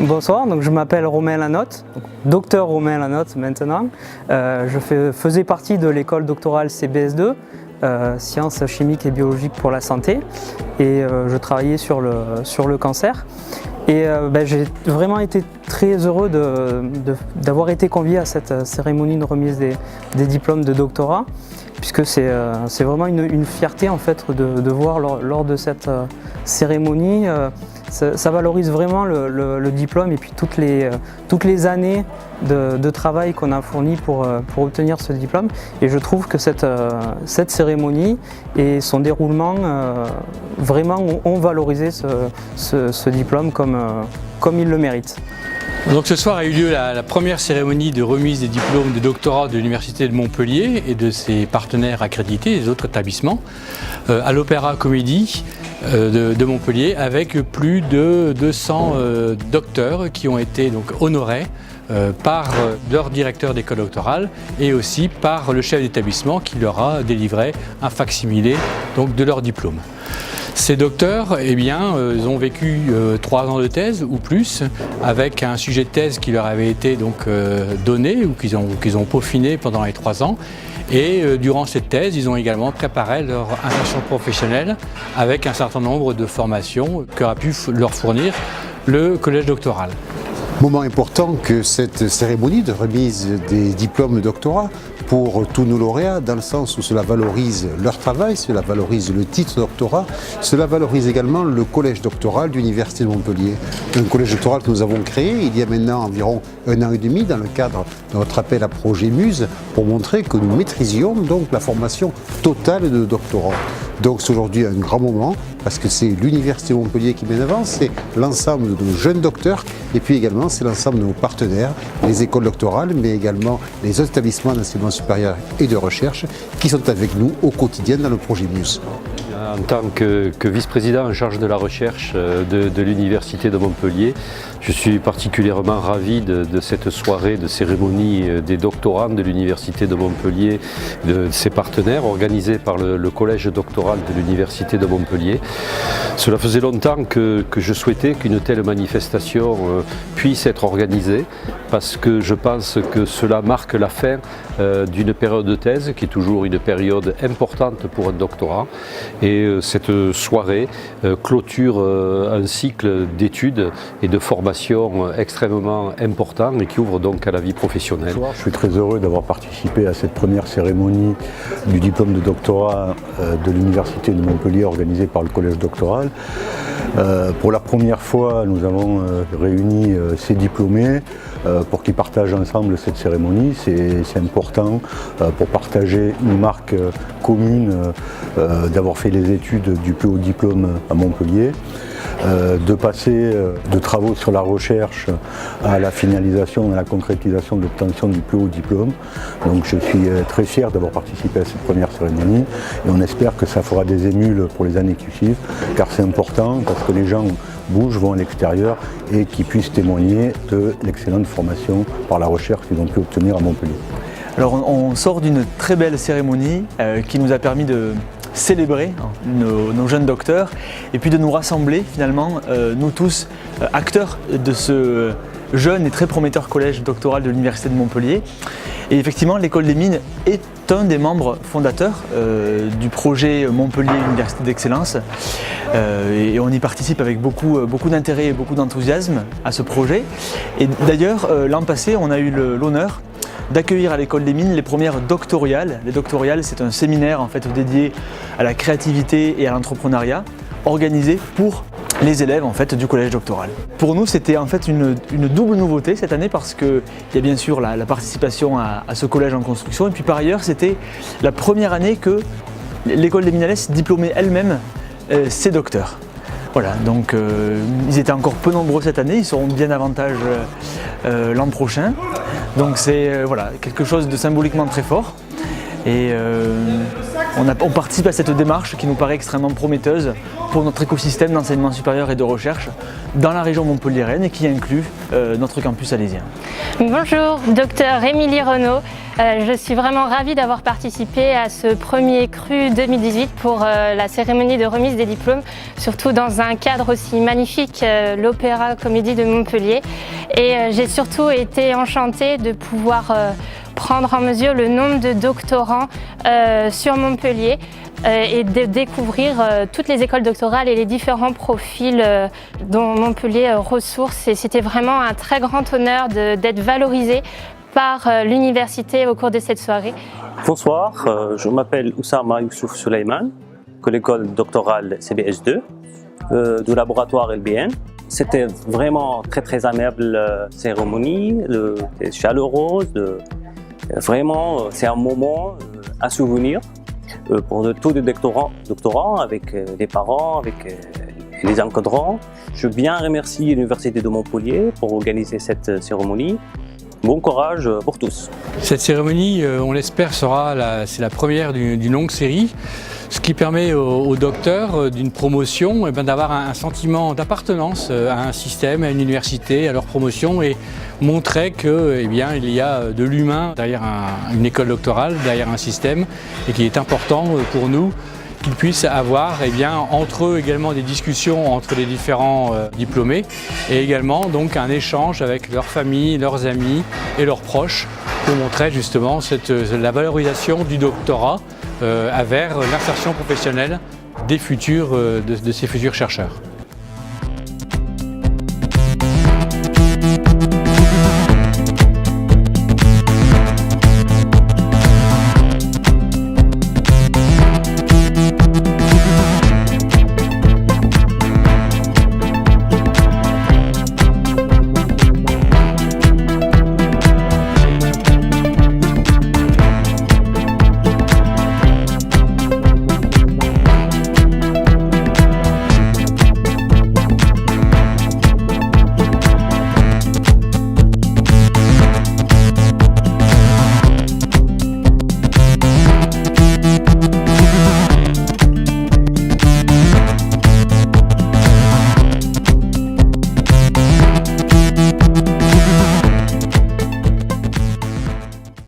Bonsoir, donc je m'appelle Romain Lanotte, docteur Romain Lanotte maintenant. Je faisais partie de l'école doctorale CBS2, sciences chimiques et biologiques pour la santé, et je travaillais sur le cancer. Et j'ai vraiment été très heureux d'avoir été convié à cette cérémonie de remise des diplômes de doctorat, puisque c'est vraiment une fierté en fait de voir lors de cette cérémonie. Ça valorise vraiment le diplôme et puis toutes les années de travail qu'on a fourni pour obtenir ce diplôme. Et je trouve que cette cérémonie et son déroulement vraiment ont valorisé ce diplôme comme il le mérite. Donc ce soir a eu lieu la première cérémonie de remise des diplômes de doctorat de l'Université de Montpellier et de ses partenaires accrédités, les autres établissements, à l'Opéra Comédie de Montpellier, avec plus de 200 docteurs qui ont été donc honorés par leur directeur d'école doctorale et aussi par le chef d'établissement qui leur a délivré un facsimilé donc, de leur diplôme. Ces docteurs, ils ont vécu 3 ans de thèse ou plus, avec un sujet de thèse qui leur avait été donc, donné ou qu'ils ont peaufiné pendant les 3 ans. Et durant cette thèse, ils ont également préparé leur insertion professionnelle avec un certain nombre de formations qu'aura pu leur fournir le collège doctoral. Moment important que cette cérémonie de remise des diplômes de doctorat pour tous nos lauréats, dans le sens où cela valorise leur travail, cela valorise le titre de doctorat, cela valorise également le collège doctoral de l'Université de Montpellier. Un collège doctoral que nous avons créé il y a maintenant environ 1 an et demi dans le cadre de notre appel à projet Muse pour montrer que nous maîtrisions donc la formation totale de doctorants. Donc c'est aujourd'hui un grand moment parce que c'est l'Université de Montpellier qui mène avant, c'est l'ensemble de nos jeunes docteurs et puis également c'est l'ensemble de nos partenaires, les écoles doctorales mais également les autres établissements d'enseignement supérieur et de recherche qui sont avec nous au quotidien dans le projet Muse. En tant que vice-président en charge de la recherche de l'Université de Montpellier, je suis particulièrement ravi de cette soirée de cérémonie des doctorants de l'Université de Montpellier, de ses partenaires, organisée par le collège doctoral de l'Université de Montpellier. Cela faisait longtemps que je souhaitais qu'une telle manifestation puisse être organisée, parce que je pense que cela marque la fin d'une période de thèse, qui est toujours une période importante pour un doctorat. Et cette soirée clôture un cycle d'études et de formation extrêmement important et qui ouvre donc à la vie professionnelle. Je suis très heureux d'avoir participé à cette première cérémonie du diplôme de doctorat de l'Université de Montpellier organisée par le collège doctoral. Pour la première fois, nous avons réuni ces diplômés pour qu'ils partagent ensemble cette cérémonie. C'est important pour partager une marque commune d'avoir fait les études du plus haut diplôme à Montpellier, de passer de travaux sur la recherche à la finalisation, à la concrétisation de l'obtention du plus haut diplôme. Donc je suis très fier d'avoir participé à cette première cérémonie et on espère que ça fera des émules pour les années qui suivent, car c'est important parce que les gens bougent, vont à l'extérieur et qu'ils puissent témoigner de l'excellente formation par la recherche qu'ils ont pu obtenir à Montpellier. Alors on sort d'une très belle cérémonie qui nous a permis de célébrer nos jeunes docteurs et puis de nous rassembler finalement, nous tous acteurs de ce jeune et très prometteur collège doctoral de l'Université de Montpellier. Et effectivement, l'école des mines est un des membres fondateurs du projet Montpellier Université d'Excellence et on y participe avec beaucoup d'intérêt et beaucoup d'enthousiasme à ce projet. Et d'ailleurs, l'an passé, on a eu l'honneur d'accueillir à l'école des mines les premières doctoriales. Les doctoriales, c'est un séminaire en fait dédié à la créativité et à l'entrepreneuriat, organisé pour les élèves en fait du collège doctoral. Pour nous, c'était en fait une double nouveauté cette année parce qu'il y a bien sûr la participation à ce collège en construction et puis par ailleurs, c'était la première année que l'école des Mines diplômait elle-même ses docteurs. Voilà, donc ils étaient encore peu nombreux cette année, ils seront bien davantage l'an prochain. Donc c'est voilà, quelque chose de symboliquement très fort. Et on participe à cette démarche qui nous paraît extrêmement prometteuse pour notre écosystème d'enseignement supérieur et de recherche dans la région montpelliéraine et qui inclut notre campus alésien. Bonjour, docteur Émilie Renaud. Je suis vraiment ravie d'avoir participé à ce premier CRU 2018 pour la cérémonie de remise des diplômes, surtout dans un cadre aussi magnifique, l'Opéra Comédie de Montpellier. Et j'ai surtout été enchantée de pouvoir prendre en mesure le nombre de doctorants sur Montpellier et de découvrir toutes les écoles doctorales et les différents profils dont Montpellier ressource. Et c'était vraiment un très grand honneur d'être valorisé par l'université au cours de cette soirée. Bonsoir, je m'appelle Oussama Youssouf Suleiman, de l'école doctorale CBS2 du laboratoire LBN. C'était vraiment très aimable cérémonie, chaleureuse. Vraiment, c'est un moment à souvenir pour tous les doctorants avec les parents, avec les encadrants. Je veux bien remercier l'Université de Montpellier pour organiser cette cérémonie. Bon courage pour tous. Cette cérémonie, on l'espère, c'est la première d'une longue série, ce qui permet aux docteurs d'une promotion d'avoir un sentiment d'appartenance à un système, à une université, à leur promotion et montrer qu'il y a de l'humain derrière une école doctorale, derrière un système et qu'il est important pour nous qu'ils puissent avoir entre eux également des discussions entre les différents diplômés et également donc un échange avec leurs familles, leurs amis et leurs proches pour montrer justement la valorisation du doctorat vers l'insertion professionnelle de ces futurs chercheurs.